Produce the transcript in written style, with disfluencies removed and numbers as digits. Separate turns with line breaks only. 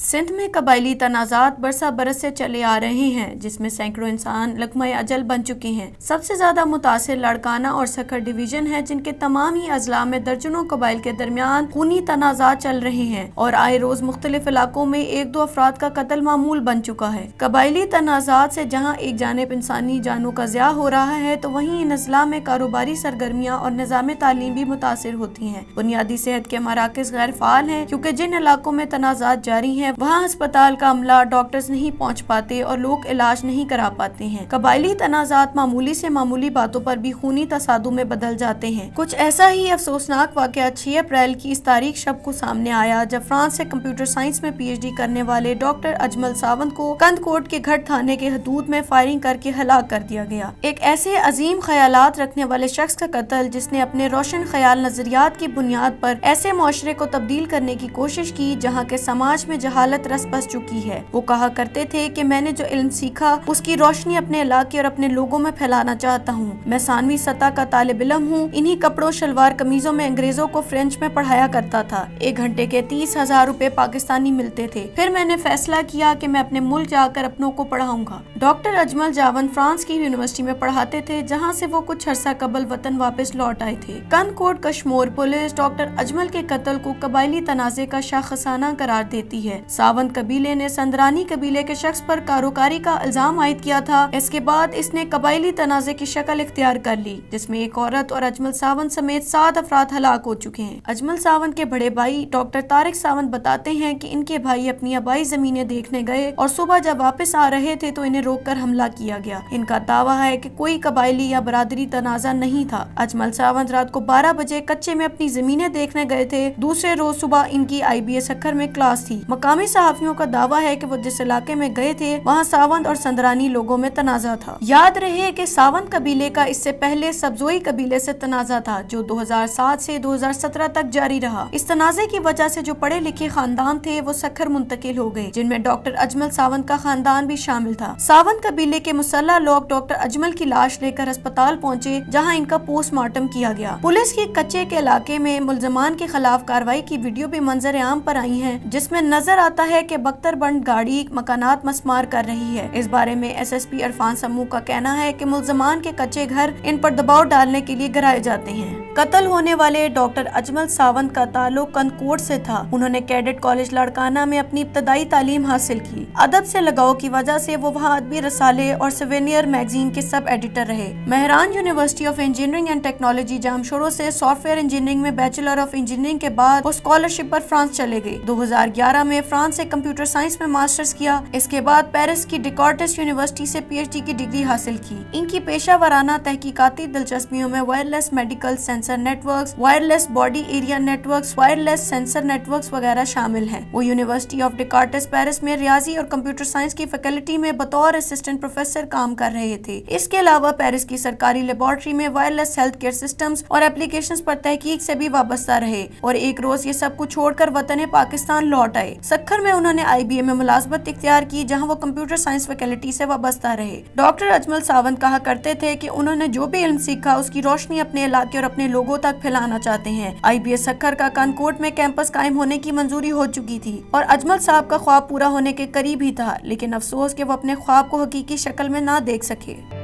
सिंध में कबायली तनाज़ात बरसा बरस से चले आ रहे हैं, जिसमें सैकड़ों इंसान लकमा अजल बन चुके हैं। सबसे ज्यादा मुतासिर लाड़काना और सखर डिवीजन है, जिनके तमाम ही अजला में दर्जनों कबाइल के दरमियान खूनी तनाज़ात चल रहे हैं और आए रोज मुख्तलिफ इलाकों में एक दो अफराद का कत्ल मामूल बन चुका है। कबायली तनाज़ात से जहाँ एक जानिब इंसानी जानों का ज़िया हो रहा है, तो वहीं इन अजला में कारोबारी सरगर्मियाँ और निज़ाम तालीम भी मुतासिर होती हैं। बुनियादी सेहत के मराकज़ गैर फाल हैं, क्योंकि जिन इलाकों में तनाज़ात जारी हैं वहाँ अस्पताल का अमला डॉक्टर्स नहीं पहुँच पाते और लोग इलाज नहीं करा पाते हैं। कबायली तनाज़ात मामूली से मामूली बातों पर भी खूनी तसादुम में बदल जाते हैं। कुछ ऐसा ही अफसोसनाक वाक़या 6 अप्रैल की इस तारीख शब को सामने आया, जब फ्रांस से कंप्यूटर साइंस में PhD करने वाले डॉक्टर अजमल सावंत को कंदकोट के घट थाने के हदूद में फायरिंग करके हलाक कर दिया गया। एक ऐसे अजीम ख्यालात रखने वाले शख्स का कत्ल, जिसने अपने रोशन ख्याल नजरियात की बुनियाद पर ऐसे मुआशरे को तब्दील करने की कोशिश की जहाँ के समाज में जहालत रस बस चुकी है। वो कहा करते थे कि मैंने जो इल्म सीखा उसकी रोशनी अपने इलाके और अपने लोगों में फैलाना चाहता हूँ। मैं सानवी सतह का तालिब इल्म हूँ। इन्हीं कपड़ों शलवार कमीजों में अंग्रेजों को फ्रेंच में पढ़ाया करता था। 1 घंटे के 30,000 रुपए पाकिस्तानी मिलते थे। फिर मैंने फैसला किया कि मैं अपने मुल्क जाकर अपनों को पढ़ाऊंगा। डॉक्टर अजमल जावन फ्रांस की यूनिवर्सिटी में पढ़ाते थे, जहाँ से वो कुछ अरसा कबल वतन वापस लौट आए थे। कंदकोट कश्मीर पुलिस डॉक्टर अजमल के कत्ल को कबायली तनाज़े का शाखसाना करार देती है। सावंत कबीले ने संदरानी कबीले के शख्स पर कारोकारी का इल्जाम आयद किया था। इसके बाद इसने कबायली तनाज़े की शक्ल इख्तियार कर ली, जिसमें एक औरत और अजमल सावंत समेत 7 अफराद हलाक हो चुके हैं। अजमल सावंत के बड़े भाई डॉक्टर तारिक सावंत बताते हैं कि इनके भाई अपनी आबाई जमीनें देखने गए और सुबह जब वापस आ रहे थे तो इन्हें रोककर हमला किया गया। इनका दावा है कि कोई कबायली या बरादरी तनाज़ा नहीं था। अजमल सावंत रात को 12 बजे कच्चे में अपनी जमीनें देखने गए थे। दूसरे रोज सुबह इनकी IBS सक्खर में क्लास थी। मकामी सहाफियों का दावा है कि वो जिस इलाके में गए थे वहाँ सावंत और संदरानी लोगों में तनाज़ा था। याद रहे कि सावंत कबीले का इससे पहले सब्जोई कबीले से तनाज़ा था, जो 2007 से 2017 तक जारी रहा। इस तनाज़े की वजह से जो पढ़े लिखे खानदान थे वो सक्खर मुंतकिल हो गए, जिनमें डॉक्टर अजमल सावंत का खानदान भी शामिल था। सावंत कबीले के मुसल्ला लोग डॉक्टर अजमल की लाश लेकर अस्पताल पहुँचे, जहाँ इनका पोस्टमार्टम किया गया। पुलिस की कच्चे के इलाके में मुल्जमान के खिलाफ कार्रवाई की वीडियो भी मंजर आम पर आई है, जिसमें नजर आता है कि बख्तरबंद गाड़ी मकानात मस्मार कर रही है। इस बारे में SSP इरफान समू का कहना है कि मुल्जमान के कच्चे घर इन पर दबाव डालने के लिए गिराए जाते हैं। कत्ल होने वाले डॉक्टर अजमल सावंत का ताल्लुक कंदकोट से था। उन्होंने कैडेट कॉलेज लाड़काना में अपनी इब्तदाई तालीम हासिल की। अदब से लगाव की वजह से वो वहाँ अदबी रसाले और सवेनियर मैगजीन के सब एडिटर रहे। Mehran university of engineering and technology Jamshoro से सॉफ्टवेयर इंजीनियरिंग में बैचलर ऑफ इंजीनियरिंग के बाद वो स्कॉलरशिप पर फ्रांस चले गए। 2011 में फ्रांस से कंप्यूटर साइंस में मास्टर्स किया। इसके बाद पेरिस की डिकॉर्टिस यूनिवर्सिटी से PhD की डिग्री हासिल की। इनकी पेशा वराना तहकीकाती दिलचस्पियों में wireless medical sensor networks, wireless body area networks, wireless sensor networks वगैरह शामिल हैं। वो यूनिवर्सिटी ऑफ डिकॉर्टिस पेरिस में रियाजी और कंप्यूटर साइंस की फैकल्टी में बतौर असिस्टेंट प्रोफेसर काम कर रहे थे। इसके अलावा पेरिस की सरकारी लेबोरेटरी में वायरलेस हेल्थ केयर सिस्टम्स और एप्लीकेशंस पर तहकीक से भी वाबस्ता रहे और एक रोज ये सब कुछ छोड़कर वतन पाकिस्तान लौट आए। सक्खर में उन्होंने IBA में मुलाजमत इख्तियार की, जहाँ वो कंप्यूटर साइंस फैकल्टी से वाबस्ता रहे। डॉक्टर अजमल सावंत कहा करते थे कि उन्होंने जो भी इल्म सीखा उसकी रोशनी अपने इलाके और अपने लोगों तक फैलाना चाहते हैं। IBA सक्खर का कंदकोट में कैंपस कायम होने की मंजूरी हो चुकी थी और अजमल साहब का ख्वाब पूरा होने के करीब ही था, लेकिन अफसोस कि वो अपने ख्वाब को हकीकी शक्ल में ना देख सके।